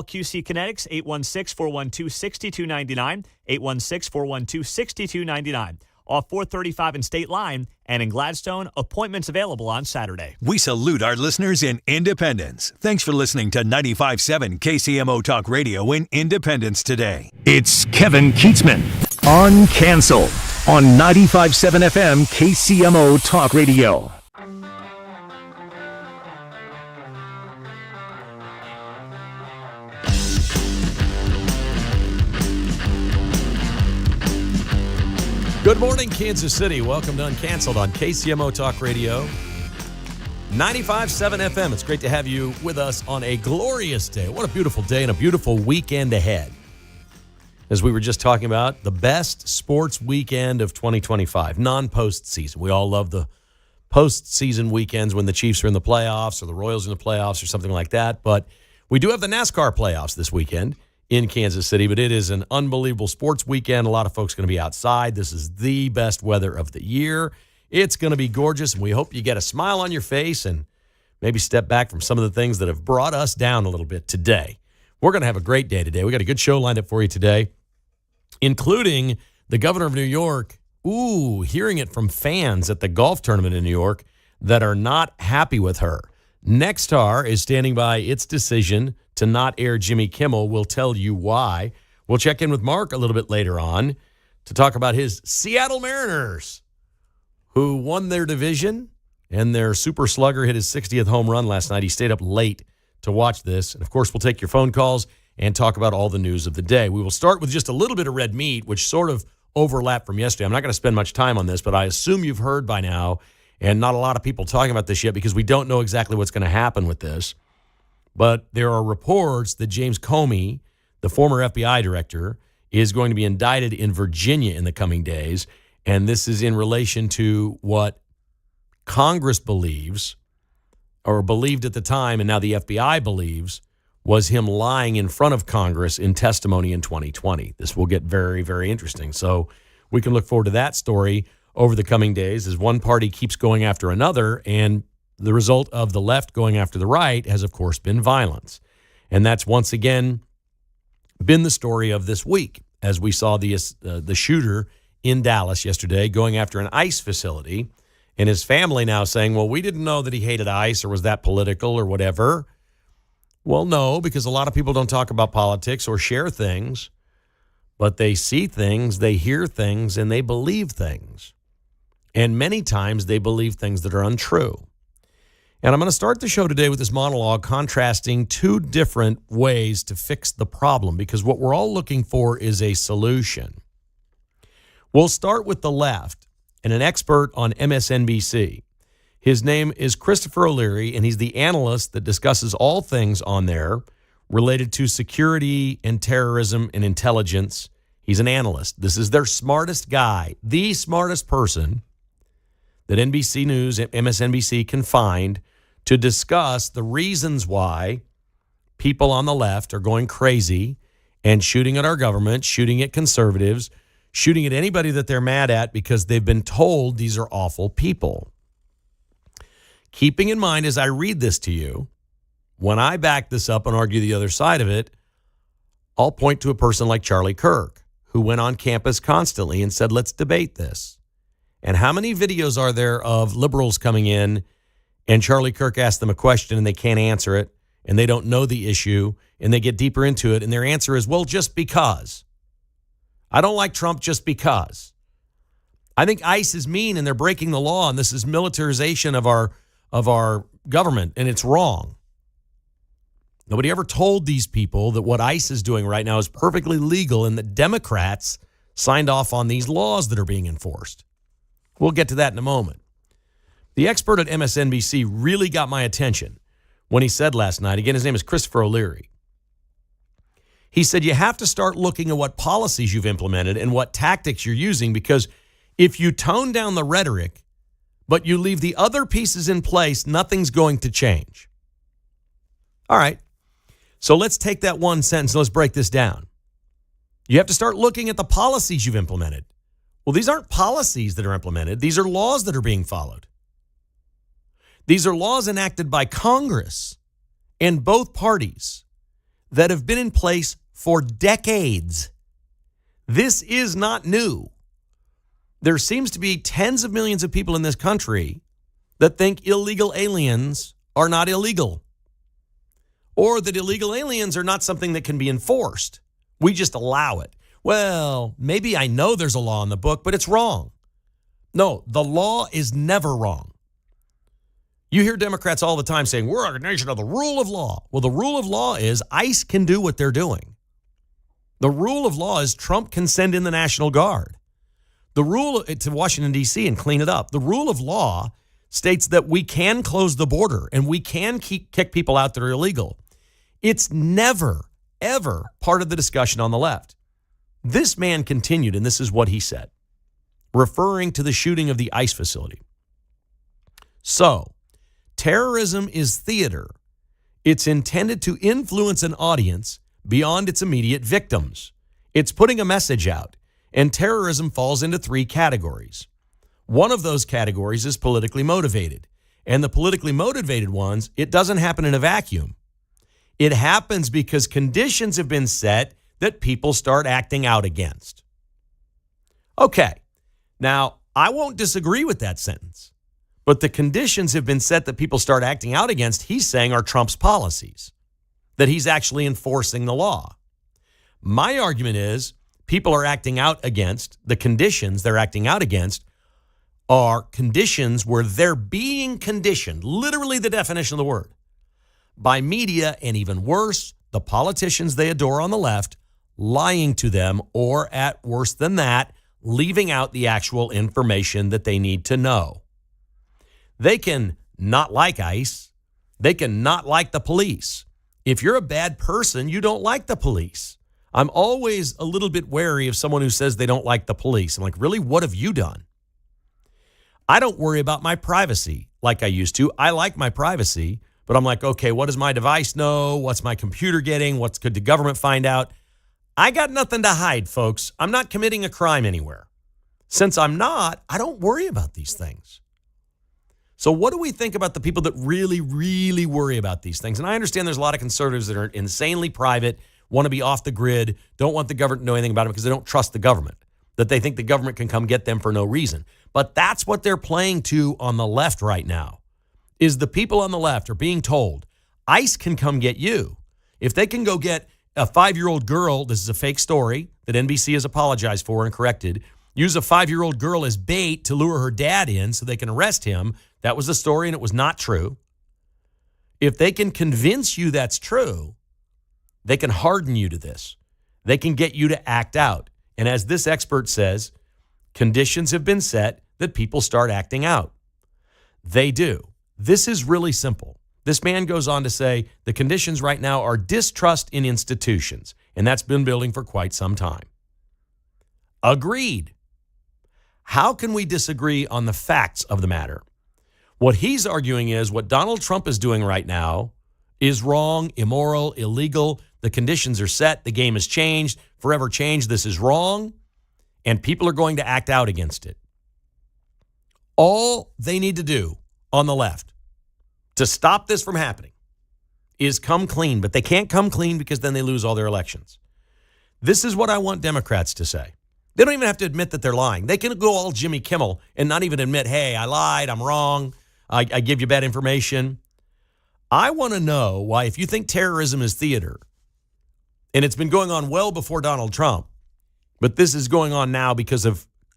QC Kinetics, 816-412-6299, 816-412-6299. Off 435 in State Line and in Gladstone, appointments available on Saturday. We salute our listeners in Independence. Thanks for listening to 95.7 KCMO Talk Radio in Independence today. It's Kevin Kietzman, Uncanceled, on 95.7 FM KCMO Talk Radio. Good morning, Kansas City. Welcome to Uncanceled on KCMO Talk Radio, 95.7 FM. It's great to have you with us on a glorious day. What a beautiful day and a beautiful weekend ahead. As we were just talking about, the best sports weekend of 2025, non-postseason. We all love the postseason weekends when the Chiefs are in the playoffs or the Royals are in the playoffs or something like that. But we do have the NASCAR playoffs this weekend in Kansas City, but it is an unbelievable sports weekend. A lot of folks going to be outside. This is the best weather of the year. It's going to be gorgeous, and we hope you get a smile on your face and maybe step back from some of the things that have brought us down a little bit today. We're going to have a great day today. We got a good show lined up for you today, including the governor of New York, hearing it from fans at the golf tournament in New York that are not happy with her. Nexstar is standing by its decision to not air Jimmy Kimmel. We'll tell you why. We'll check in with Mark a little bit later on to talk about his Seattle Mariners, who won their division, and their super slugger hit his 60th home run last night. He stayed up late to watch this. And, of course, we'll take your phone calls and talk about all the news of the day. We will start with just a little bit of red meat, which sort of overlapped from yesterday. I'm not going to spend much time on this, but I assume you've heard by now, and not a lot of people talking about this yet because we don't know exactly what's going to happen with this. But there are reports that James Comey, the former FBI director, is going to be indicted in Virginia in the coming days. And this is in relation to what Congress believes, or believed at the time, and now the FBI believes, was him lying in front of Congress in testimony in 2020. This will get very, very interesting. So we can look forward to that story over the coming days as one party keeps going after another, and the result of the left going after the right has, of course, been violence. And that's once again been the story of this week, as we saw the shooter in Dallas yesterday going after an ICE facility, and his family now saying, well, we didn't know that he hated ICE, or was that political or whatever. Well, no, because a lot of people don't talk about politics or share things, but they see things, they hear things, and they believe things. And many times they believe things that are untrue. And I'm going to start the show today with this monologue contrasting two different ways to fix the problem, because what we're all looking for is a solution. We'll start with the left and an expert on MSNBC. His name is Christopher O'Leary, and he's the analyst that discusses all things on there related to security and terrorism and intelligence. He's an analyst. This is their smartest guy, the smartest person that NBC News and MSNBC can find to discuss the reasons why people on the left are going crazy and shooting at our government, shooting at conservatives, shooting at anybody that they're mad at because they've been told these are awful people. Keeping in mind, as I read this to you, when I back this up and argue the other side of it, I'll point to a person like Charlie Kirk, who went on campus constantly and said, let's debate this. And how many videos are there of liberals coming in and Charlie Kirk asks them a question and they can't answer it and they don't know the issue and they get deeper into it and their answer is, well, just because. I don't like Trump just because. I think ICE is mean and they're breaking the law and this is militarization of our government and it's wrong. Nobody ever told these people that what ICE is doing right now is perfectly legal and that Democrats signed off on these laws that are being enforced. We'll get to that in a moment. The expert at MSNBC really got my attention when he said last night, again, his name is Christopher O'Leary. He said, you have to start looking at what policies you've implemented and what tactics you're using, because if you tone down the rhetoric, but you leave the other pieces in place, nothing's going to change. All right. So let's take that one sentence and let's break this down. You have to start looking at the policies you've implemented. Well, these aren't policies that are implemented. These are laws that are being followed. These are laws enacted by Congress and both parties that have been in place for decades. This is not new. There seems to be tens of millions of people in this country that think illegal aliens are not illegal, or that illegal aliens are not something that can be enforced. We just allow it. Well, maybe I know there's a law in the book, but it's wrong. No, the law is never wrong. You hear Democrats all the time saying, we're a nation of the rule of law. Well, the rule of law is ICE can do what they're doing. The rule of law is Trump can send in the National Guard. The rule to Washington, D.C. and clean it up. The rule of law states that we can close the border and we can kick people out that are illegal. It's never, ever part of the discussion on the left. This man continued, and this is what he said, referring to the shooting of the ICE facility. So, terrorism is theater. It's intended to influence an audience beyond its immediate victims. It's putting a message out, and terrorism falls into three categories. One of those categories is politically motivated, and the politically motivated ones, it doesn't happen in a vacuum. It happens because conditions have been set that people start acting out against. Okay, now I won't disagree with that sentence, but the conditions have been set that people start acting out against, he's saying, are Trump's policies, that he's actually enforcing the law. My argument is people are acting out against, the conditions they're acting out against are conditions where they're being conditioned, literally the definition of the word, by media, and even worse, the politicians they adore on the left lying to them, or at worse than that, leaving out the actual information that they need to know. They can not like ICE. They can not like the police. If you're a bad person, you don't like the police. I'm always a little bit wary of someone who says they don't like the police. I'm like, really, what have you done? I don't worry about my privacy like I used to. I like my privacy, but I'm like, okay, what does my device know? What's my computer getting? What could the government find out? I got nothing to hide, folks. I'm not committing a crime anywhere. Since I'm not, I don't worry about these things. So what do we think about the people that really, really worry about these things? And I understand there's a lot of conservatives that are insanely private, want to be off the grid, don't want the government to know anything about them because they don't trust the government, that they think the government can come get them for no reason. But that's what they're playing to on the left right now, is the people on the left are being told, ICE can come get you. If they can go get a 5-year-old girl, this is a fake story that NBC has apologized for and corrected, use a 5-year-old girl as bait to lure her dad in so they can arrest him. That was the story, and it was not true. If they can convince you that's true, they can harden you to this. They can get you to act out. And as this expert says, conditions have been set that people start acting out. They do. This is really simple. This man goes on to say the conditions right now are distrust in institutions, and that's been building for quite some time. Agreed. How can we disagree on the facts of the matter? What he's arguing is what Donald Trump is doing right now is wrong, immoral, illegal. The conditions are set. The game has changed, forever changed. This is wrong, and people are going to act out against it. All they need to do on the left to stop this from happening is come clean, but they can't come clean because then they lose all their elections. This is what I want Democrats to say. They don't even have to admit that they're lying. They can go all Jimmy Kimmel and not even admit, hey, I lied, I'm wrong, I give you bad information. I want to know why, if you think terrorism is theater, and it's been going on well before Donald Trump, but this is going on now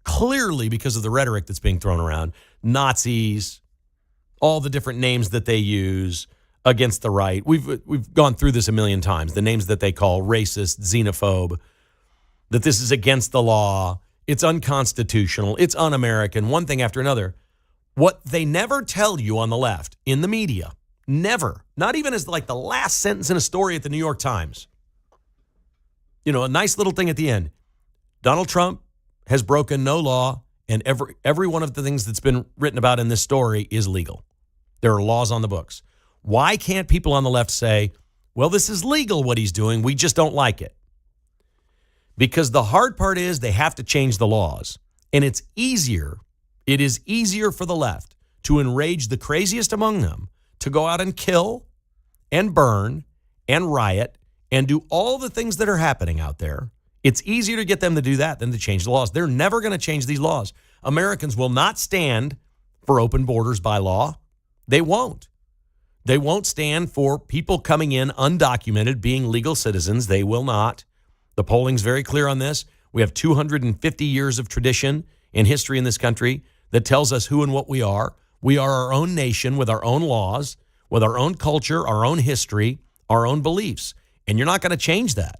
clearly because of the rhetoric that's being thrown around, Nazis, all the different names that they use against the right. We've gone through this a million times, the names that they call racist, xenophobe, that this is against the law, it's unconstitutional, it's un-American, one thing after another. What they never tell you on the left, in the media, never, not even as like the last sentence in a story at the New York Times, a nice little thing at the end. Donald Trump has broken no law, and every one of the things that's been written about in this story is legal. There are laws on the books. Why can't people on the left say, well, this is legal what he's doing, we just don't like it? Because the hard part is they have to change the laws. And it is easier for the left to enrage the craziest among them to go out and kill and burn and riot and do all the things that are happening out there, it's easier to get them to do that than to change the laws. They're never going to change these laws. Americans will not stand for open borders by law. They won't. They won't stand for people coming in undocumented, being legal citizens. They will not. The polling's very clear on this. We have 250 years of tradition in history in this country that tells us who and what we are. We are our own nation with our own laws, with our own culture, our own history, our own beliefs. And you're not going to change that.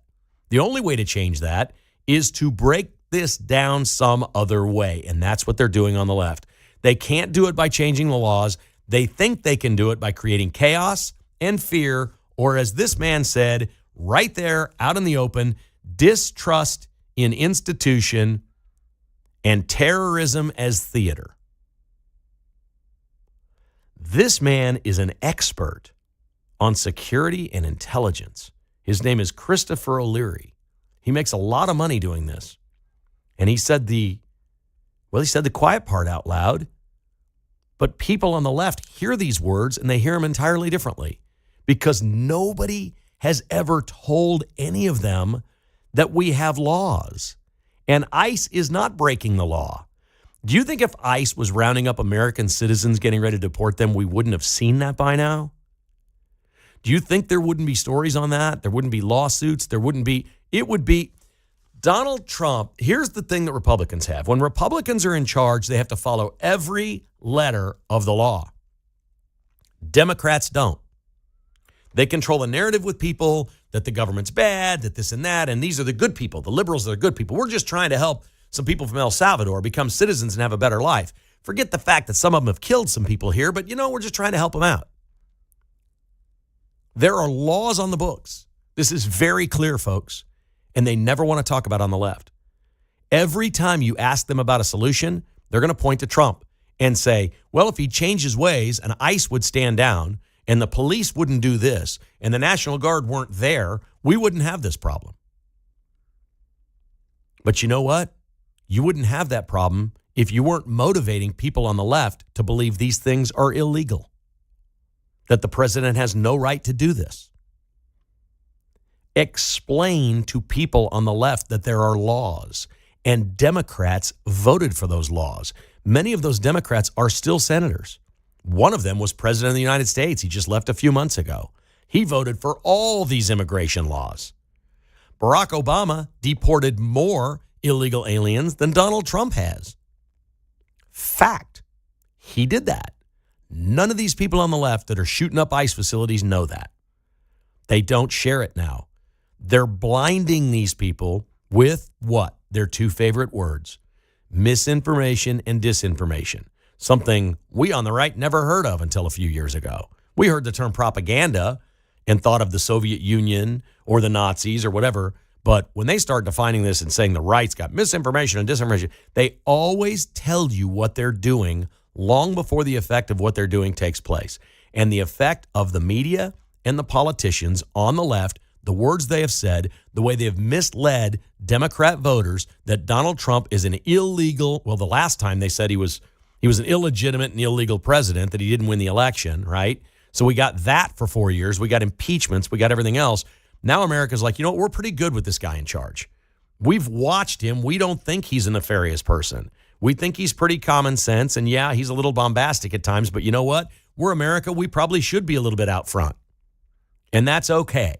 The only way to change that is to break this down some other way. And that's what they're doing on the left. They can't do it by changing the laws. They think they can do it by creating chaos and fear, or as this man said, right there out in the open, distrust in institution and terrorism as theater. This man is an expert on security and intelligence. His name is Christopher O'Leary. He makes a lot of money doing this. And he said the quiet part out loud. But people on the left hear these words and they hear them entirely differently because nobody has ever told any of them that we have laws. And ICE is not breaking the law. Do you think if ICE was rounding up American citizens getting ready to deport them, we wouldn't have seen that by now? Do you think there wouldn't be stories on that? There wouldn't be lawsuits? It would be Donald Trump. Here's the thing that Republicans have. When Republicans are in charge, they have to follow every letter of the law. Democrats don't. They control the narrative with people that the government's bad, that this and that, and these are the good people. The liberals are the good people. We're just trying to help some people from El Salvador become citizens and have a better life. Forget the fact that some of them have killed some people here, but we're just trying to help them out. There are laws on the books. This is very clear, folks, and they never want to talk about on the left. Every time you ask them about a solution, they're going to point to Trump and say, well, if he changed his ways and ICE would stand down and the police wouldn't do this and the National Guard weren't there, we wouldn't have this problem. But you know what? You wouldn't have that problem if you weren't motivating people on the left to believe these things are illegal, that the president has no right to do this. Explain to people on the left that there are laws, and Democrats voted for those laws. Many of those Democrats are still senators. One of them was president of the United States. He just left a few months ago. He voted for all these immigration laws. Barack Obama deported more illegal aliens than Donald Trump has. Fact. He did that. None of these people on the left that are shooting up ICE facilities know that. They don't share it now. They're blinding these people with what? Their two favorite words: misinformation and disinformation. Something we on the right never heard of until a few years ago. We heard the term propaganda and thought of the Soviet Union or the Nazis or whatever. But when they start defining this and saying the right's got misinformation and disinformation, they always tell you what they're doing long before the effect of what they're doing takes place. And the effect of the media and the politicians on the left, the words they have said, the way they have misled Democrat voters that Donald Trump is an illegal, well, the last time they said he was an illegitimate and illegal president, that he didn't win the election, right? So we got that for 4 years. We got impeachments. We got everything else. Now America's like, we're pretty good with this guy in charge. We've watched him. We don't think he's a nefarious person. We think he's pretty common sense. And yeah, he's a little bombastic at times. But you know what? We're America. We probably should be a little bit out front. And that's okay.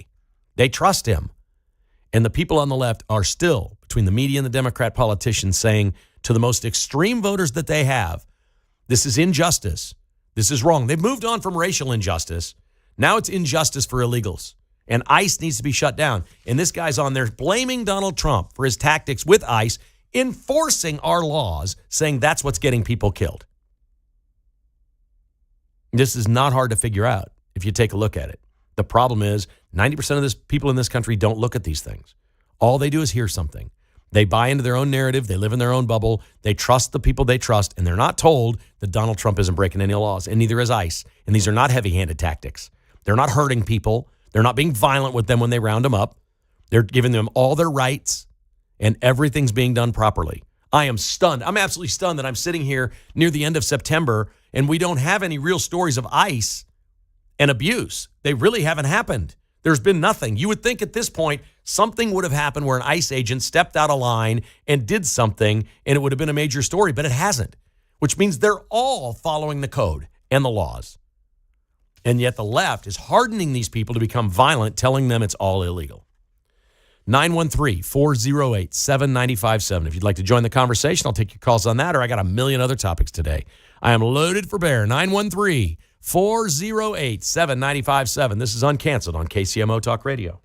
They trust him. And the people on the left are still, between the media and the Democrat politicians, saying to the most extreme voters that they have, this is injustice. This is wrong. They've moved on from racial injustice. Now it's injustice for illegals. And ICE needs to be shut down. And this guy's on there blaming Donald Trump for his tactics with ICE, enforcing our laws, saying that's what's getting people killed. This is not hard to figure out if you take a look at it. The problem is 90% of people in this country don't look at these things. All they do is hear something. They buy into their own narrative. They live in their own bubble. They trust the people they trust, and they're not told that Donald Trump isn't breaking any laws, and neither is ICE. And these are not heavy-handed tactics. They're not hurting people. They're not being violent with them when they round them up. They're giving them all their rights, and everything's being done properly. I am stunned. I'm absolutely stunned that I'm sitting here near the end of September, and we don't have any real stories of ICE and abuse. They really haven't happened. There's been nothing. You would think at this point something would have happened where an ICE agent stepped out of line and did something, and it would have been a major story, but it hasn't, which means they're all following the code and the laws. And yet the left is hardening these people to become violent, telling them it's all illegal. 913-408-7957. If you'd like to join the conversation, I'll take your calls on that, or I got a million other topics today. I am loaded for bear. 913-408-7957. This is Uncanceled on KCMO Talk Radio.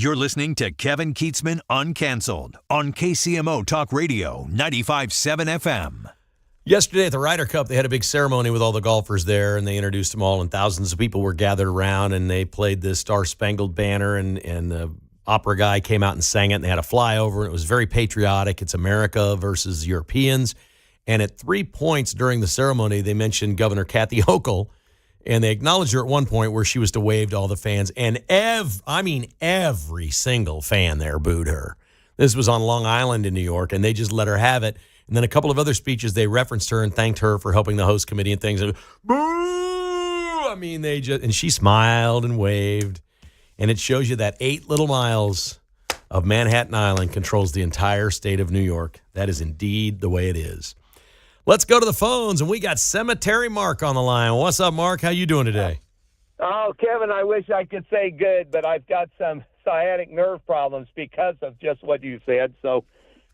You're listening to Kevin Kietzman Uncanceled on KCMO Talk Radio 95.7 FM. Yesterday at the Ryder Cup, they had a big ceremony with all the golfers there, and they introduced them all, and thousands of people were gathered around, and they played the Star-Spangled Banner, and the opera guy came out and sang it, and they had a flyover, and it was very patriotic. It's America versus Europeans. And at 3 points during the ceremony, they mentioned Governor Kathy Hochul, and they acknowledged her at one point where she was to wave to all the fans, and every single fan there booed her. This was on Long Island in New York, and they just let her have it. And then a couple of other speeches, they referenced her and thanked her for helping the host committee and things. And boo! And she smiled and waved. And it shows you that 8 little miles of Manhattan Island controls the entire state of New York. That is indeed the way it is. Let's go to the phones, and we got Cemetery Mark on the line. What's up, Mark? How you doing today? Oh, Kevin, I wish I could say good, but I've got some sciatic nerve problems because of just what you said. So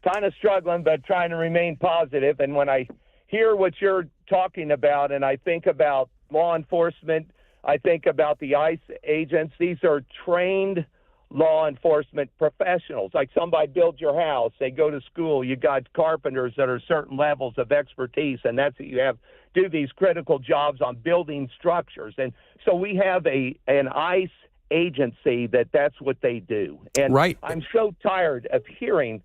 kind of struggling, but trying to remain positive. And when I hear what you're talking about, and I think about law enforcement, I think about the ICE agents. These are trained law enforcement professionals. Like somebody builds your house, they go to school. You got carpenters that are certain levels of expertise, and that's what you have do these critical jobs on building structures. And so we have an ICE agency that's what they do. And right. I'm so tired of hearing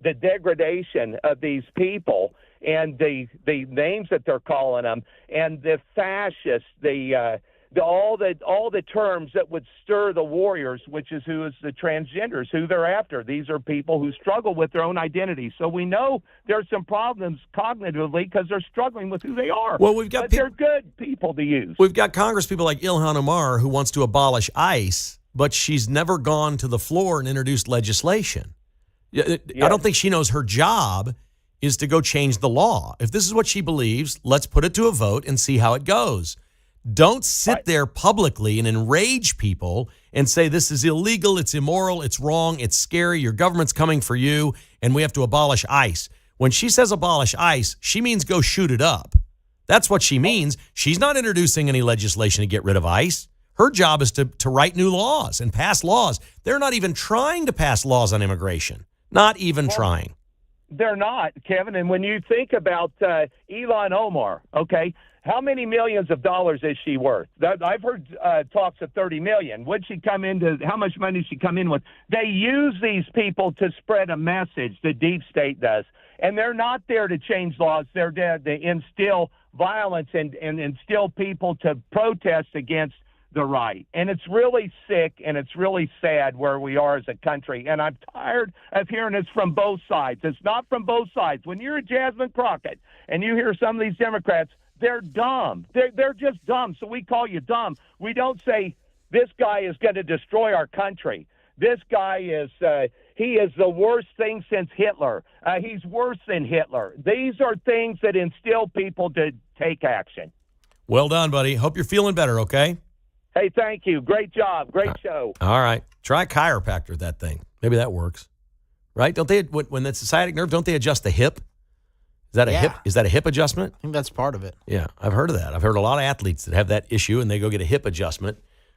the degradation of these people and the names that they're calling them, and the fascists, all the terms that would stir the warriors, which is who is the transgenders, who they're after. These are people who struggle with their own identity. So we know there's some problems cognitively because they're struggling with who they are. Well, we've got but they're good people to use. We've got Congress people like Ilhan Omar who wants to abolish ICE, but she's never gone to the floor and introduced legislation. Yes. I don't think she knows her job is to go change the law. If this is what she believes, let's put it to a vote and see how it goes. Don't sit there publicly and enrage people and say this is illegal, it's immoral, it's wrong, it's scary, your government's coming for you, and we have to abolish ICE. When she says abolish ICE, she means go shoot it up. That's what she means. She's not introducing any legislation to get rid of ICE. Her job is to write new laws and pass laws. They're not even trying to pass laws on immigration. Not even trying. They're not, Kevin. And when you think about Ilhan Omar, okay, how many millions of dollars is she worth? I've heard talks of $30 million. How much money did she come in with? They use these people to spread a message, the deep state does. And they're not there to change laws. They're there to instill violence and instill people to protest against the right. And it's really sick and it's really sad where we are as a country. And I'm tired of hearing this from both sides. It's not from both sides. When you're a Jasmine Crockett and you hear some of these Democrats, they're dumb. They're just dumb. So we call you dumb. We don't say this guy is going to destroy our country. This guy he is the worst thing since Hitler. He's worse than Hitler. These are things that instill people to take action. Well done, buddy. Hope you're feeling better, okay? Hey, thank you. Great job. Great show. All right. Try a chiropractor, that thing. Maybe that works. Right? Don't they, when that's a sciatic nerve, don't they adjust the hip? Is that a hip? Is that a hip adjustment? I think that's part of it. Yeah, I've heard of that. I've heard a lot of athletes that have that issue and they go get a hip adjustment.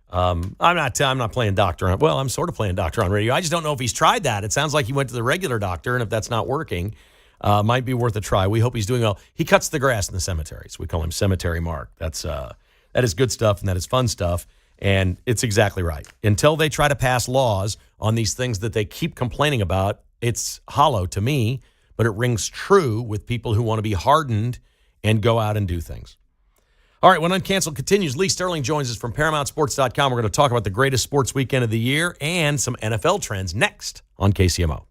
I'm not playing doctor on. Well, I'm sort of playing doctor on radio. I just don't know if he's tried that. It sounds like he went to the regular doctor, and if that's not working, might be worth a try. We hope he's doing well. He cuts the grass in the cemeteries. We call him Cemetery Mark. That is good stuff and that is fun stuff. And it's exactly right. Until they try to pass laws on these things that they keep complaining about, it's hollow to me, but it rings true with people who want to be hardened and go out and do things. All right, when Uncanceled continues, Lee Sterling joins us from ParamountSports.com. We're going to talk about the greatest sports weekend of the year and some NFL trends next on KCMO.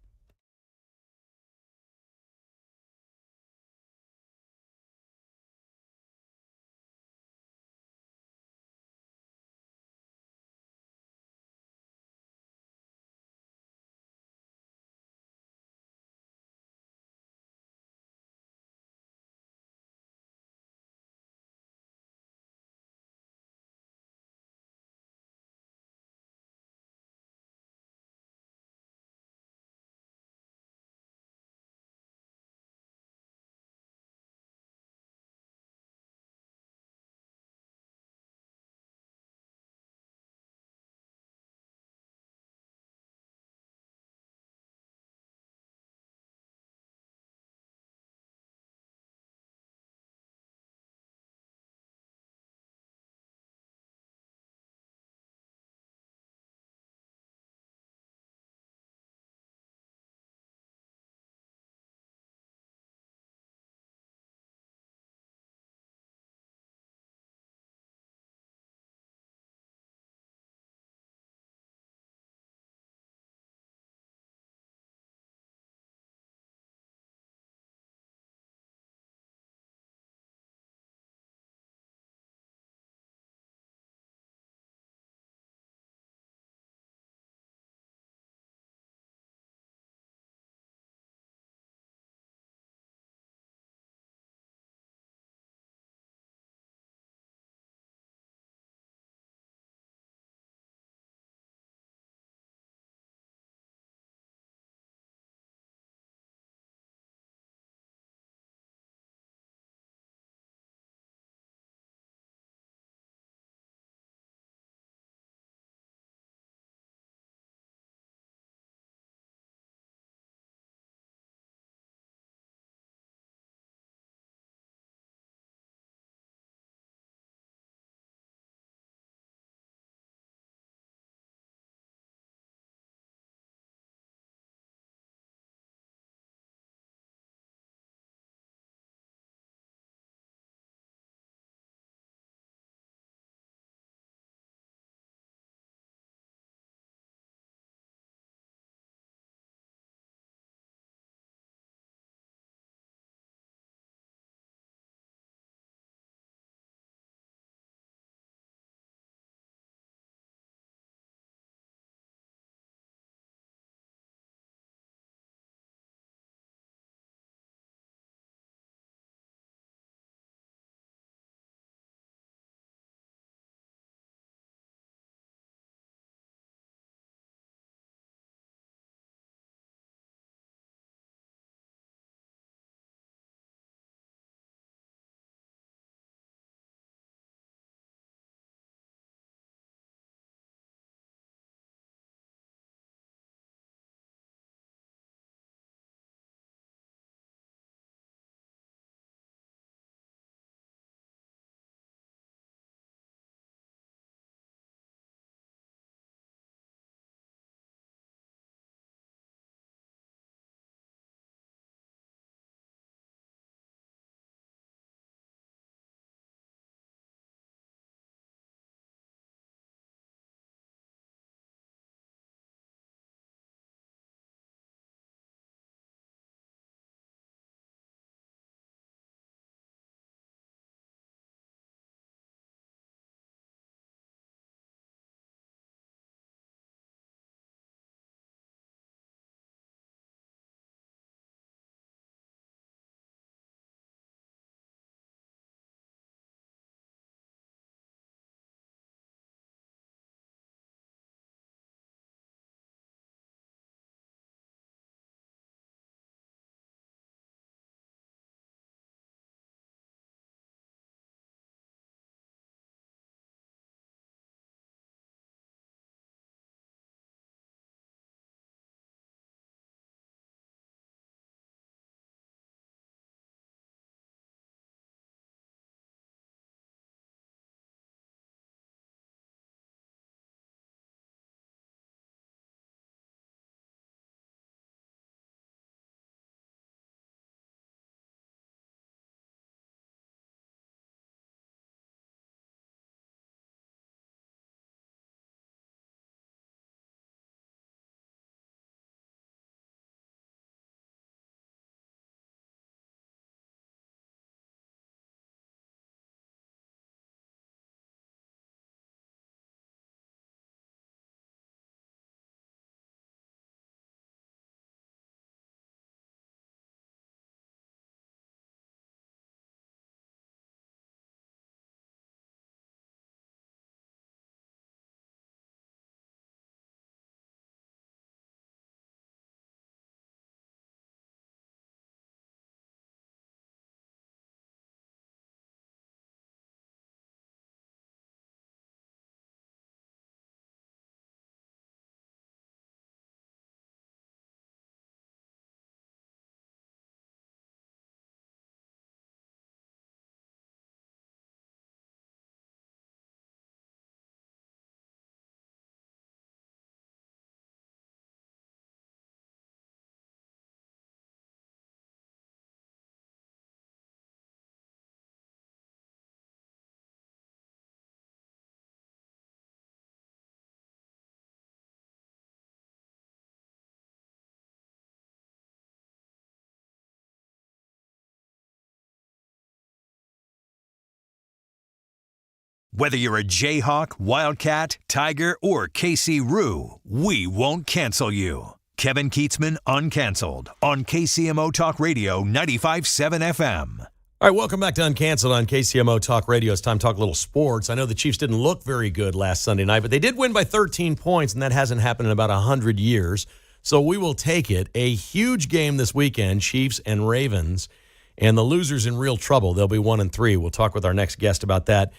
Whether you're a Jayhawk, Wildcat, Tiger, or KC Roo, we won't cancel you. Kevin Kietzman, Uncanceled, on KCMO Talk Radio 95.7 FM. All right, welcome back to Uncanceled on KCMO Talk Radio. It's time to talk a little sports. I know the Chiefs didn't look very good last Sunday night, but they did win by 13 points, and that hasn't happened in about 100 years. So we will take it. A huge game this weekend, Chiefs and Ravens, and the loser's in real trouble. They'll be 1-3. We'll talk with our next guest about that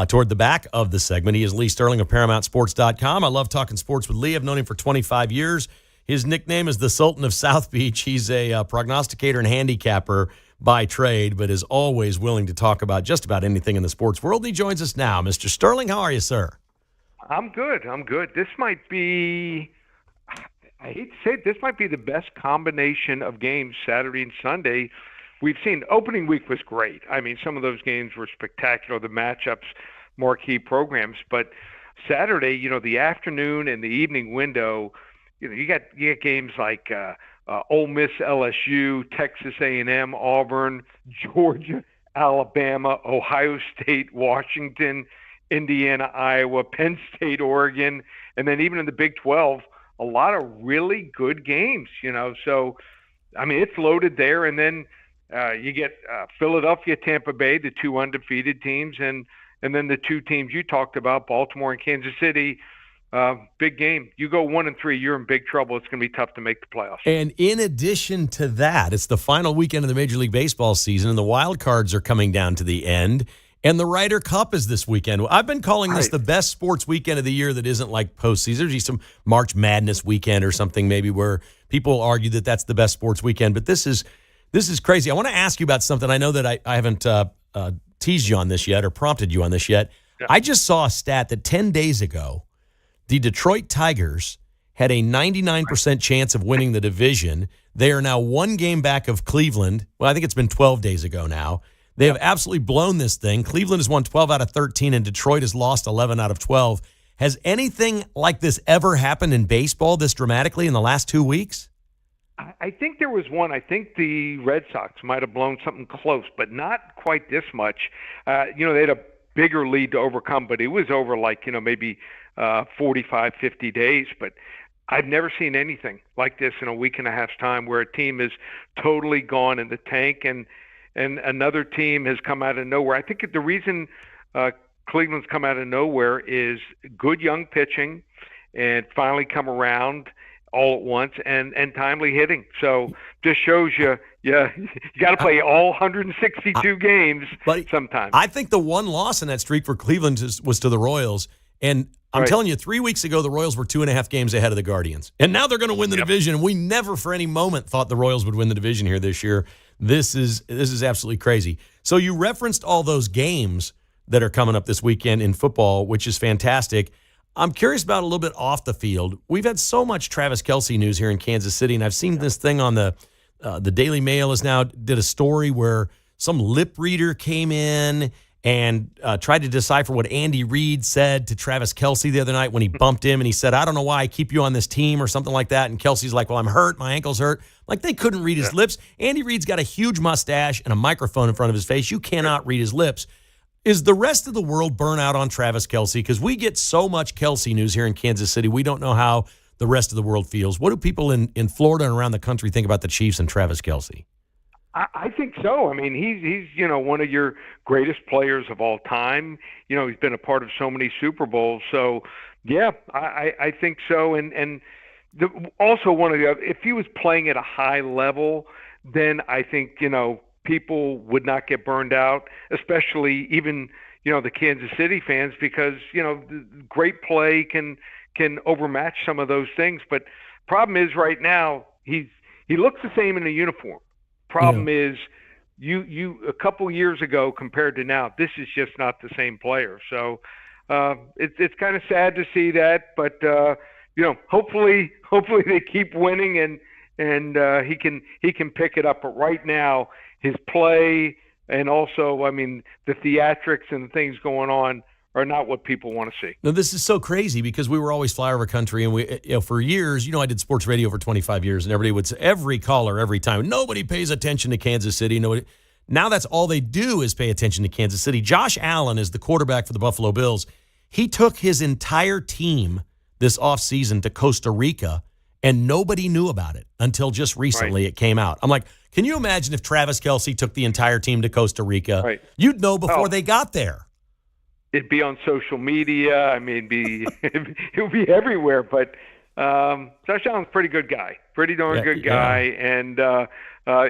toward the back of the segment. He is Lee Sterling of ParamountSports.com. I love talking sports with Lee. I've known him for 25 years. His nickname is the Sultan of South Beach. He's a prognosticator and handicapper by trade, but is always willing to talk about just about anything in the sports world. And he joins us now. Mr. Sterling, how are you, sir? I'm good. This might be, I hate to say it, this might be the best combination of games Saturday and Sunday we've seen. Opening week was great. I mean, some of those games were spectacular, the matchups, marquee programs. But Saturday, the afternoon and the evening window, you got games like Ole Miss, LSU, Texas A&M, Auburn, Georgia, Alabama, Ohio State, Washington, Indiana, Iowa, Penn State, Oregon, and then even in the Big 12, a lot of really good games, So, I mean, it's loaded there. And then you get Philadelphia, Tampa Bay, the two undefeated teams, and then the two teams you talked about, Baltimore and Kansas City. Big game. You go 1-3, you're in big trouble. It's going to be tough to make the playoffs. And in addition to that, it's the final weekend of the Major League Baseball season, and the wild cards are coming down to the end. And the Ryder Cup is this weekend. I've been calling this the best sports weekend of the year that isn't like postseason. There's some March Madness weekend or something maybe where people argue that that's the best sports weekend. But this is crazy. I want to ask you about something. I know that I haven't teased you on this yet or prompted you on this yet. Yeah. I just saw a stat that 10 days ago, the Detroit Tigers had a 99% chance of winning the division. They are now one game back of Cleveland. Well, I think it's been 12 days ago now. They have absolutely blown this thing. Cleveland has won 12 out of 13, and Detroit has lost 11 out of 12. Has anything like this ever happened in baseball this dramatically in the last 2 weeks? I think there was one. I think the Red Sox might have blown something close, but not quite this much. They had a bigger lead to overcome, but it was over maybe 45, 50 days. But I've never seen anything like this in a week and a half's time where a team is totally gone in the tank and another team has come out of nowhere. I think the reason Cleveland's come out of nowhere is good young pitching and finally come around all at once and timely hitting. So just shows you got to play all 162 games sometimes. I think the one loss in that streak for Cleveland was to the Royals. And I'm telling you, 3 weeks ago, the Royals were 2.5 games ahead of the Guardians. And now they're going to win the division. We never for any moment thought the Royals would win the division here this year. This is absolutely crazy. So you referenced all those games that are coming up this weekend in football, which is fantastic. I'm curious about a little bit off the field. We've had so much Travis Kelce news here in Kansas City, and I've seen this thing on the Daily Mail did a story where some lip reader came in and tried to decipher what Andy Reid said to Travis Kelce the other night when he bumped him, and he said, "I don't know why I keep you on this team," or something like that. And Kelce's like, "Well, I'm hurt. My ankle's hurt." Like, they couldn't read his lips. Andy Reid's got a huge mustache and a microphone in front of his face. You cannot read his lips. Is the rest of the world burnt out on Travis Kelce? Because we get so much Kelce news here in Kansas City. We don't know how the rest of the world feels. What do people in Florida and around the country think about the Chiefs and Travis Kelce? I think so. I mean, he's one of your greatest players of all time. He's been a part of so many Super Bowls. So, yeah, I think so. And also one of the other, if he was playing at a high level, then I think people would not get burned out, especially even the Kansas City fans, because great play can overmatch some of those things. But problem is right now he looks the same in a uniform. Problem is, you a couple years ago compared to now, this is just not the same player. So it's kind of sad to see that, but hopefully they keep winning and he can pick it up. But right now, his play and also, I mean, the theatrics and things going on are not what people want to see. No, this is so crazy because we were always flyover country, and we, for years, I did sports radio for 25 years, and everybody would say, every caller, every time, nobody pays attention to Kansas City. Nobody. Now that's all they do is pay attention to Kansas City. Josh Allen is the quarterback for the Buffalo Bills. He took his entire team this offseason to Costa Rica, and nobody knew about it until just recently it came out. I'm like, can you imagine if Travis Kelce took the entire team to Costa Rica? Right. You'd know before they got there. It'd be on social media. I mean, it would be everywhere. But Josh Allen's a pretty good guy, pretty darn good guy. Yeah. And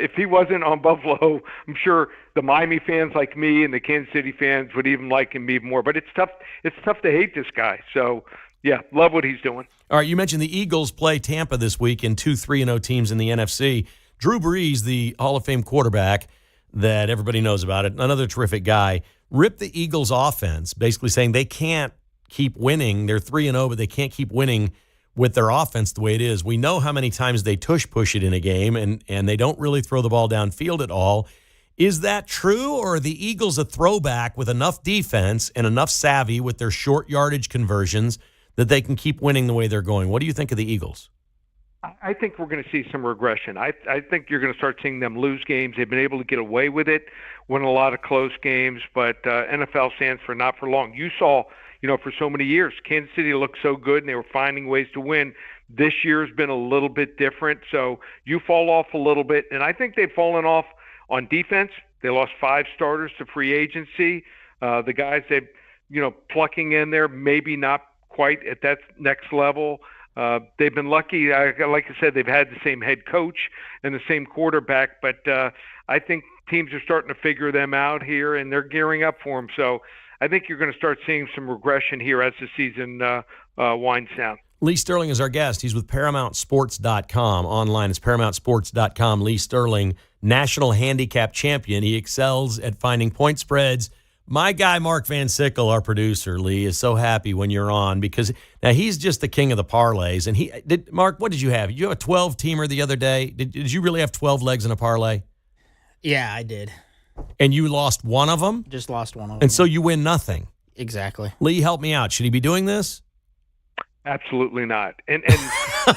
if he wasn't on Buffalo, I'm sure the Miami fans like me and the Kansas City fans would even like him even more. But it's tough. It's tough to hate this guy. So, yeah, love what he's doing. All right, you mentioned the Eagles play Tampa this week and 2 3-0 teams in the NFC. Drew Brees, the Hall of Fame quarterback that everybody knows about, another terrific guy, ripped the Eagles' offense, basically saying they can't keep winning. They're 3-0, but they can't keep winning with their offense the way it is. We know how many times they push it in a game, and they don't really throw the ball downfield at all. Is that true, or are the Eagles a throwback with enough defense and enough savvy with their short yardage conversions that they can keep winning the way they're going? What do you think of the Eagles? I think we're going to see some regression. I think you're going to start seeing them lose games. They've been able to get away with it, win a lot of close games, but NFL stands for not for long. You saw, for so many years, Kansas City looked so good and they were finding ways to win. This year's been a little bit different, so you fall off a little bit, and I think they've fallen off on defense. They lost 5 starters to free agency. The guys they've, plucking in there, maybe not quite at that next level. They've been lucky. Like I said, they've had the same head coach and the same quarterback, but I think teams are starting to figure them out here, and they're gearing up for them. So I think you're going to start seeing some regression here as the season winds down. Lee Sterling is our guest. He's with ParamountSports.com. Online, it's ParamountSports.com. Lee Sterling, national handicap champion. He excels at finding point spreads. My guy, Mark Van Sickle, our producer, Lee, is so happy when you're on because now he's just the king of the parlays. And Mark, what did you have? You have a 12-teamer the other day. Did you really have 12 legs in a parlay? Yeah, I did. And you lost one of them? Just lost one of them. And so you win nothing. Exactly. Lee, help me out. Should he be doing this? Absolutely not. And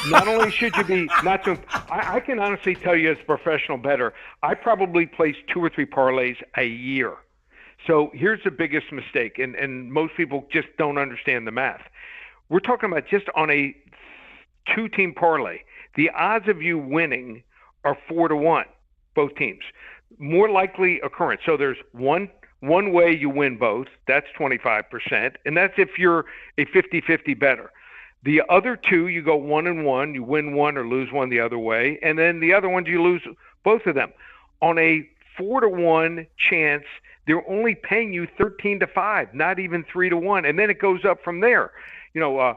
not only should you be not to, I can honestly tell you as a professional bettor, I probably place 2 or 3 parlays a year. So here's the biggest mistake, and most people just don't understand the math. We're talking about just on a 2-team parlay. The odds of you winning are 4-1, both teams. More likely occurrence. So there's one way you win both. That's 25%, and that's if you're a 50-50 bettor. The other 2, you go 1-1, you win one or lose one the other way, and then the other ones you lose both of them. On a 4-1 chance, they're only paying you 13-5, not even 3-1, and then it goes up from there. A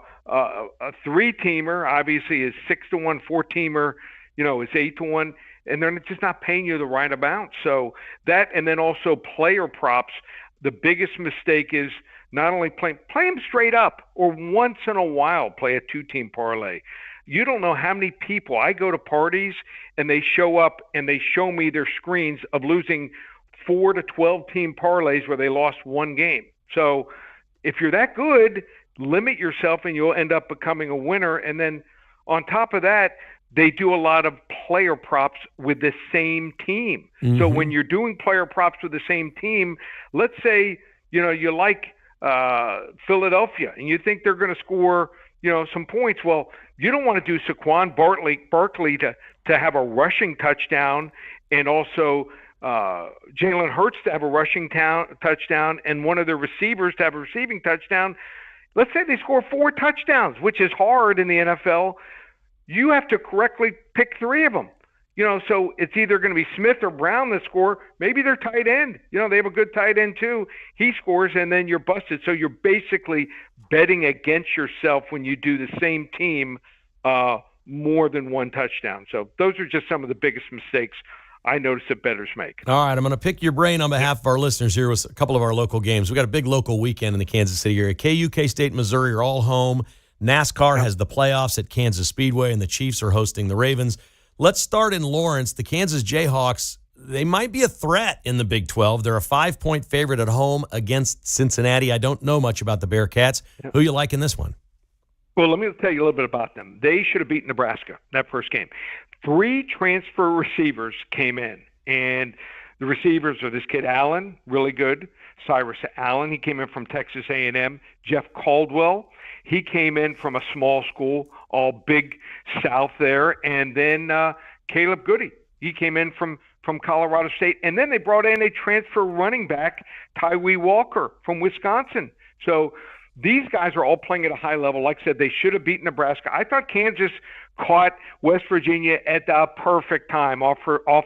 3-teamer obviously is 6-1, 4-teamer, is 8-1, and they're just not paying you the right amount. So that, and then also player props. The biggest mistake is not only play them straight up, or once in a while play a 2-team parlay. You don't know how many people, I go to parties and they show up and they show me their screens of losing 4 to 12-team parlays where they lost one game. So if you're that good, limit yourself and you'll end up becoming a winner. And then on top of that, they do a lot of player props with the same team. Mm-hmm. So when you're doing player props with the same team, let's say, you like Philadelphia and you think they're going to score, some points. Well, you don't want to do Saquon Barkley to have a rushing touchdown and also Jalen Hurts to have a rushing touchdown and one of the receivers to have a receiving touchdown. Let's say they score 4 touchdowns, which is hard in the NFL. You have to correctly pick 3 of them. So it's either going to be Smith or Brown that score. Maybe they're tight end. They have a good tight end too. He scores and then you're busted. So you're basically betting against yourself when you do the same team more than 1 touchdown. So those are just some of the biggest mistakes I notice that bettors make. All right, I'm going to pick your brain on behalf of our listeners here with a couple of our local games. We got a big local weekend in the Kansas City area. KU, K-State, Missouri are all home. NASCAR has the playoffs at Kansas Speedway, and the Chiefs are hosting the Ravens. Let's start in Lawrence. The Kansas Jayhawks, they might be a threat in the Big 12. They're a 5-point favorite at home against Cincinnati. I don't know much about the Bearcats. Who you like in this one? Well, let me tell you a little bit about them. They should have beaten Nebraska that first game. 3 transfer receivers came in, and The receivers are this kid Allen, really good. Cyrus Allen, he came in from Texas A&M. Jeff Caldwell, he came in from a small school, all Big South there. And then Caleb Goody, he came in from Colorado State. And then they brought in a transfer running back, Tyree Walker from Wisconsin. So these guys are all playing at a high level. Like I said, they should have beaten Nebraska. I thought Kansas caught West Virginia at the perfect time off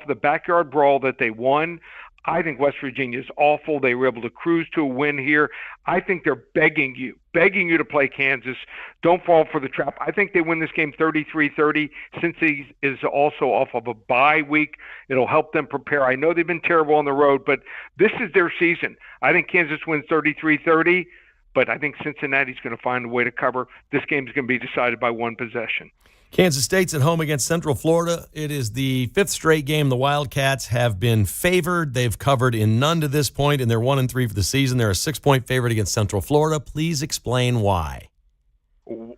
the backyard brawl that they won. I think West Virginia is awful. They were able to cruise to a win here. I think they're begging you to play Kansas. Don't fall for the trap. I think they win this game 33-30. Cincy is also off of a bye week. It'll help them prepare. I know they've been terrible on the road, but this is their season. I think Kansas wins 33-30. But I think Cincinnati's going to find a way to cover. This game is going to be decided by one possession. Kansas State's at home against Central Florida. It is the 5th straight game the Wildcats have been favored. They've covered in none to this point, and they're 1-3 for the season. They're a 6-point favorite against Central Florida. Please explain why.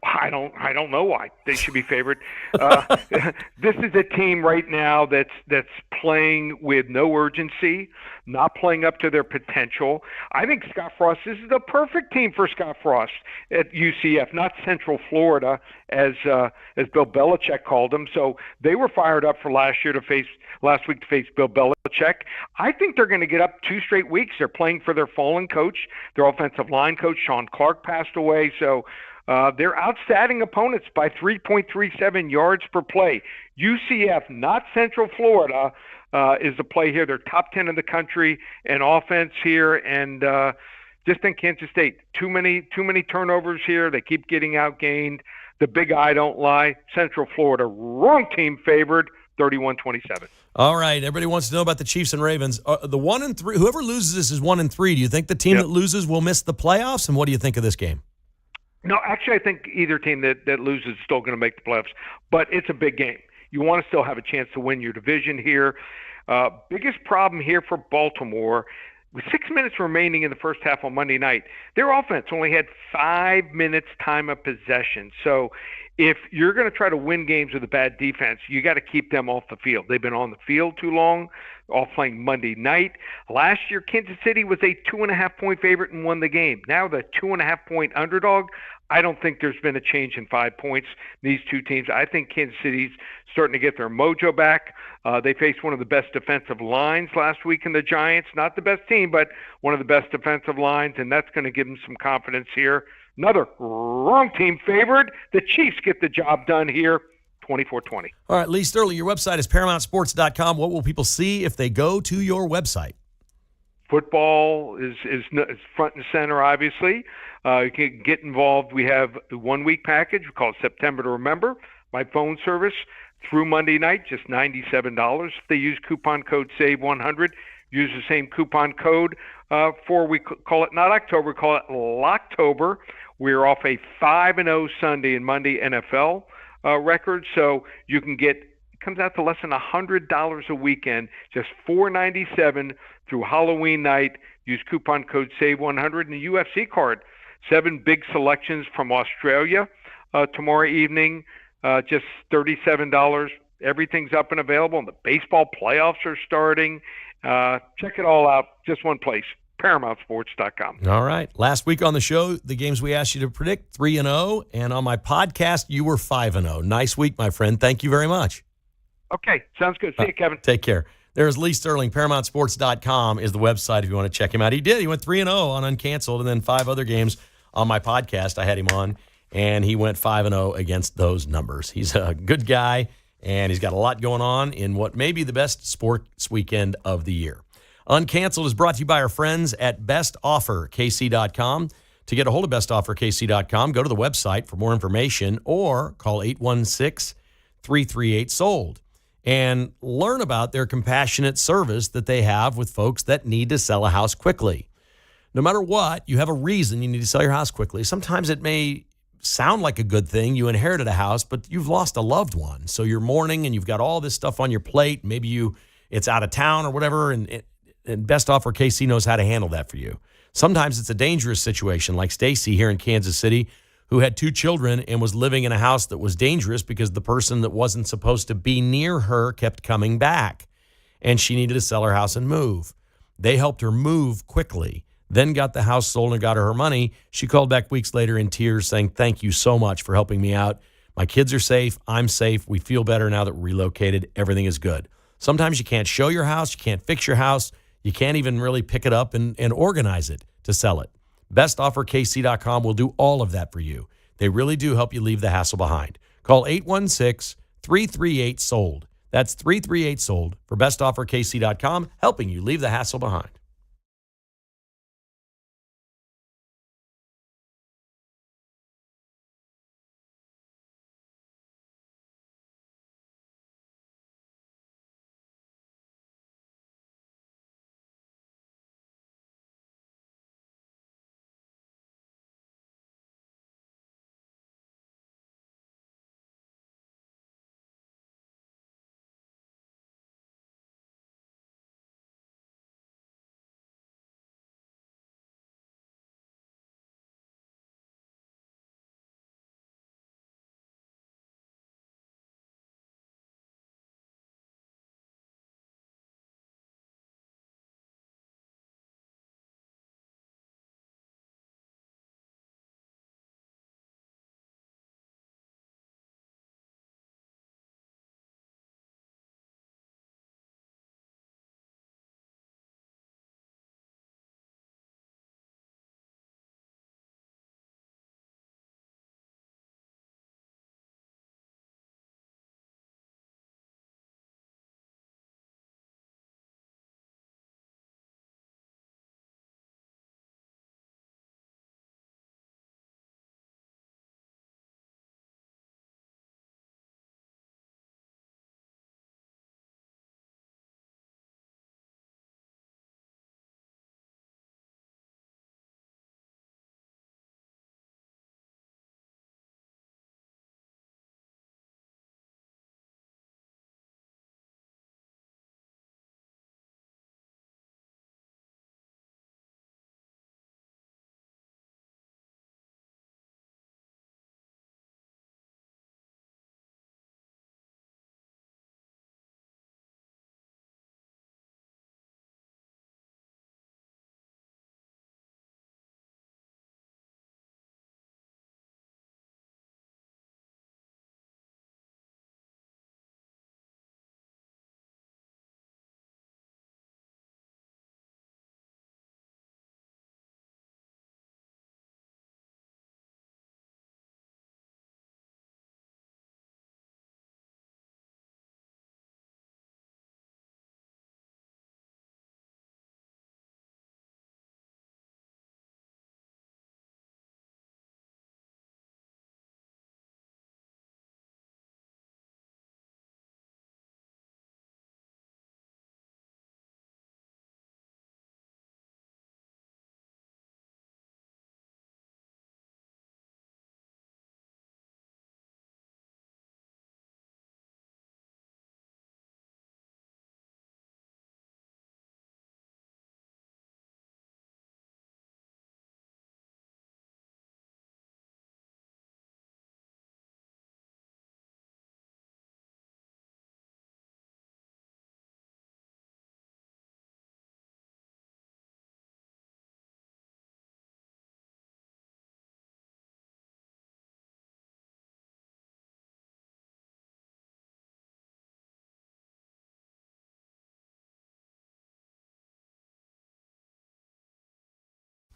I don't know why they should be favored. This is a team right now that's playing with no urgency, not playing up to their potential. I think Scott Frost, this is the perfect team for Scott Frost at UCF, not Central Florida as Bill Belichick called them. So they were fired up for last week to face Bill Belichick. I think they're going to get up 2 straight weeks. They're playing for their fallen coach. Their offensive line coach, Sean Clark, passed away. So they're outstatting opponents by 3.37 yards per play. UCF, not Central Florida, is the play here. They're top 10 in the country in offense here, and just think Kansas State, too many turnovers here. They keep getting outgained. The big eye don't lie. Central Florida, wrong team favored, 31-27. All right, everybody wants to know about the Chiefs and Ravens. The 1-3, whoever loses this is 1-3. Do you think the team that loses will miss the playoffs? And what do you think of this game? No, actually, I think either team that loses is still going to make the playoffs, but it's a big game. You want to still have a chance to win your division here. Biggest problem here for Baltimore, with 6 minutes remaining in the first half on Monday night, their offense only had 5 minutes time of possession. So if you're going to try to win games with a bad defense, you got to keep them off the field. They've been on the field too long, all playing Monday night. Last year, Kansas City was a 2.5-point favorite and won the game. Now the 2.5-point underdog. I don't think there's been a change in 5 points. These two teams, I think Kansas City's starting to get their mojo back. They faced one of the best defensive lines last week in the Giants. Not the best team, but one of the best defensive lines, and that's going to give them some confidence here. Another wrong team favored. The Chiefs get the job done here, 24-20. All right, Lee Sterling, your website is ParamountSports.com. What will people see if they go to your website? Football is front and center, obviously. You can get involved. We have the 1-week package. We call it September to Remember. My phone service through Monday night, just $97. If they use coupon code SAVE100, use the same coupon code we call it not October, we call it Locktober. We're off a 5-0 Sunday and Monday NFL record, so you can get, it comes out to less than $100 a weekend, just $4.97 through Halloween night. Use coupon code SAVE100 and the UFC card. 7 big selections from Australia tomorrow evening, just $37. Everything's up and available, and the baseball playoffs are starting. Check it all out, just one place, ParamountSports.com. All right. Last week on the show, the games we asked you to predict, 3-0, and on my podcast, you were 5-0. Nice week, my friend. Thank you very much. Okay, sounds good. See you, Kevin. Take care. There's Lee Sterling. ParamountSports.com is the website if you want to check him out. He did. He went 3-0 on Uncanceled, and then 5 other games on my podcast. I had him on, and he went 5-0 against those numbers. He's a good guy, and he's got a lot going on in what may be the best sports weekend of the year. Uncanceled is brought to you by our friends at bestofferkc.com. To get a hold of bestofferkc.com, go to the website for more information or call 816-338-SOLD and learn about their compassionate service that they have with folks that need to sell a house quickly. No matter what, you have a reason you need to sell your house quickly. Sometimes it may sound like a good thing. You inherited a house, but you've lost a loved one. So you're mourning and you've got all this stuff on your plate. Maybe it's out of town or whatever, and Best Offer KC knows how to handle that for you. Sometimes it's a dangerous situation, like Stacy here in Kansas City, who had 2 children and was living in a house that was dangerous because the person that wasn't supposed to be near her kept coming back. and she needed to sell her house and move. They helped her move quickly, then got the house sold and got her money. She called back weeks later in tears saying, "Thank you so much for helping me out. My kids are safe. I'm safe. We feel better now that we're relocated. Everything is good." Sometimes you can't show your house. You can't fix your house. You can't even really pick it up and organize it to sell it. BestOfferKC.com will do all of that for you. They really do help you leave the hassle behind. Call 816-338-SOLD. That's 338-SOLD for BestOfferKC.com, helping you leave the hassle behind.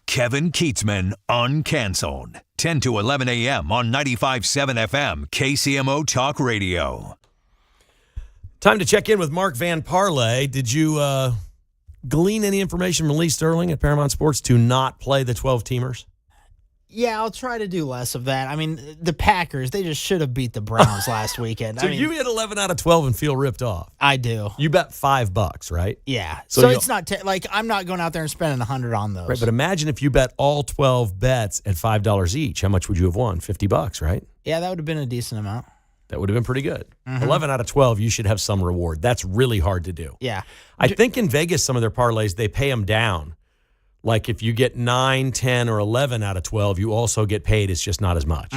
Kevin Kietzman, Uncanceled. 10 to 11 a.m. on 95.7 FM, KCMO Talk Radio. Time to check in with Mark Van Parlay. Did you glean any information from Lee Sterling at Paramount Sports to not play the 12-teamers? Yeah, I'll try to do less of that. I mean, the Packers, they just should have beat the Browns last weekend. So you hit 11 out of 12 and feel ripped off. I do. You bet $5, right? Yeah. So So it's not like I'm not going out there and spending $100 on those. Right, but imagine if you bet all 12 bets at $5 each. How much would you have won? $50, right? Yeah, that would have been a decent amount. That would have been pretty good. 11 out of 12, you should have some reward. That's really hard to do. Yeah. I think in Vegas, some of their parlays, they pay them down. Like if you get 9, 10, or 11 out of 12, you also get paid. It's just not as much.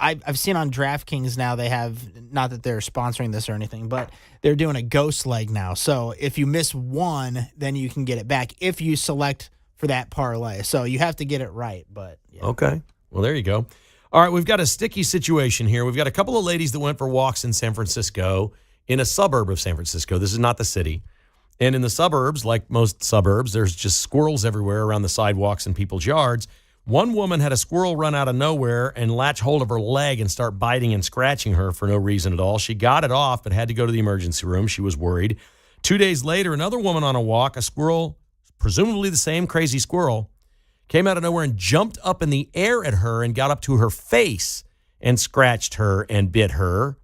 I've seen on DraftKings now they have, not that they're sponsoring this or anything, but they're doing a ghost leg now. So if you miss one, then you can get it back if you select for that parlay. So you have to get it right. But yeah. Okay. Well, there you go. All right, we've got a sticky situation here. We've got a couple of ladies that went for walks in San Francisco, in a suburb of San Francisco. This is not the city. And in the suburbs, like most suburbs, there's just squirrels everywhere around the sidewalks and people's yards. One woman had a squirrel run out of nowhere and latch hold of her leg and start biting and scratching her for no reason at all. She got it off but had to go to the emergency room. She was worried. 2 days later, another woman on a walk, a squirrel, presumably the same crazy squirrel, came out of nowhere and jumped up in the air at her and got up to her face and scratched her and bit her.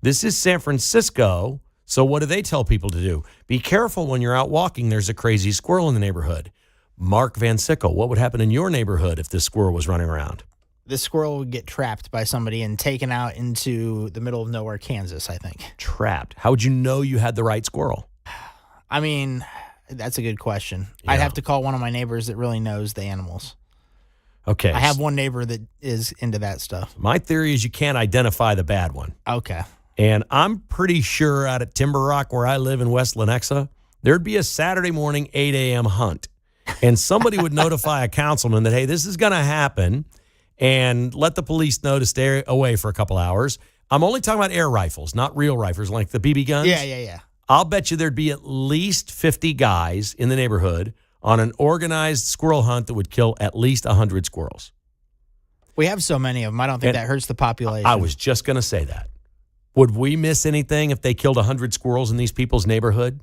This is San Francisco, so what do they tell people to do? Be careful when you're out walking. There's a crazy squirrel in the neighborhood. Mark Van Sickle, what would happen in your neighborhood if this squirrel was running around? This squirrel would get trapped by somebody and taken out into the middle of nowhere, Kansas, I think. Trapped. How would you know you had the right squirrel? I mean, that's a good question. Yeah. I'd have to call one of my neighbors that really knows the animals. Okay. I have one neighbor that is into that stuff. My theory is you can't identify the bad one. Okay. And I'm pretty sure out at Timber Rock, where I live in West Lenexa, there'd be a Saturday morning 8 a.m. hunt. And somebody would notify a councilman that, hey, this is going to happen, and let the police know to stay away for a couple hours. I'm only talking about air rifles, not real rifles like the BB guns. Yeah. I'll bet you there'd be at least 50 guys in the neighborhood on an organized squirrel hunt that would kill at least 100 squirrels. We have so many of them. I don't think that hurts the population. I was just going to say that. Would we miss anything if they killed 100 squirrels in these people's neighborhood?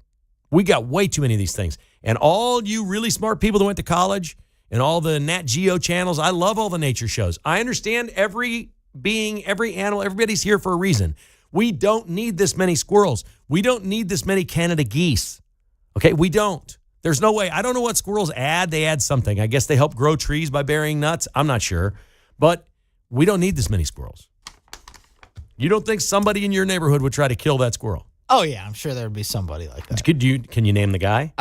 We got way too many of these things. And all you really smart people that went to college and all the Nat Geo channels, I love all the nature shows. I understand every being, every animal, everybody's here for a reason. We don't need this many squirrels. We don't need this many Canada geese. Okay, we don't. There's no way. I don't know what squirrels add. They add something. I guess they help grow trees by burying nuts. I'm not sure. But we don't need this many squirrels. You don't think somebody in your neighborhood would try to kill that squirrel? Oh, yeah. I'm sure there would be somebody like that. Can you name the guy?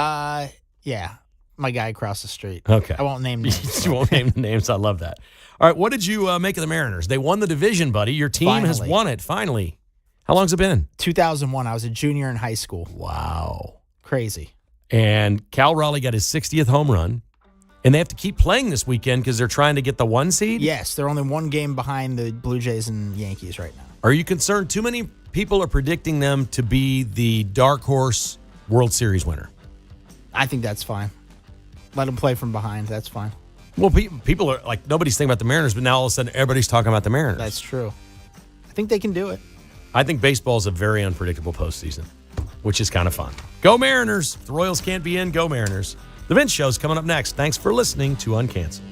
Yeah. My guy across the street. Okay. I won't name names. You won't name the names. I love that. All right. What did you make of the Mariners? They won the division, buddy. Your team has won it, finally. How long's it been? 2001. I was a junior in high school. Wow. Crazy. And Cal Raleigh got his 60th home run. And they have to keep playing this weekend because they're trying to get the 1 seed? Yes. They're only one game behind the Blue Jays and Yankees right now. Are you concerned too many people are predicting them to be the dark horse World Series winner? I think that's fine. Let them play from behind. That's fine. Well, people are like, nobody's thinking about the Mariners, but now all of a sudden everybody's talking about the Mariners. That's true. I think they can do it. I think baseball is a very unpredictable postseason, which is kind of fun. Go Mariners. If the Royals can't be in, go Mariners. The Vince Show's coming up next. Thanks for listening to Uncanceled.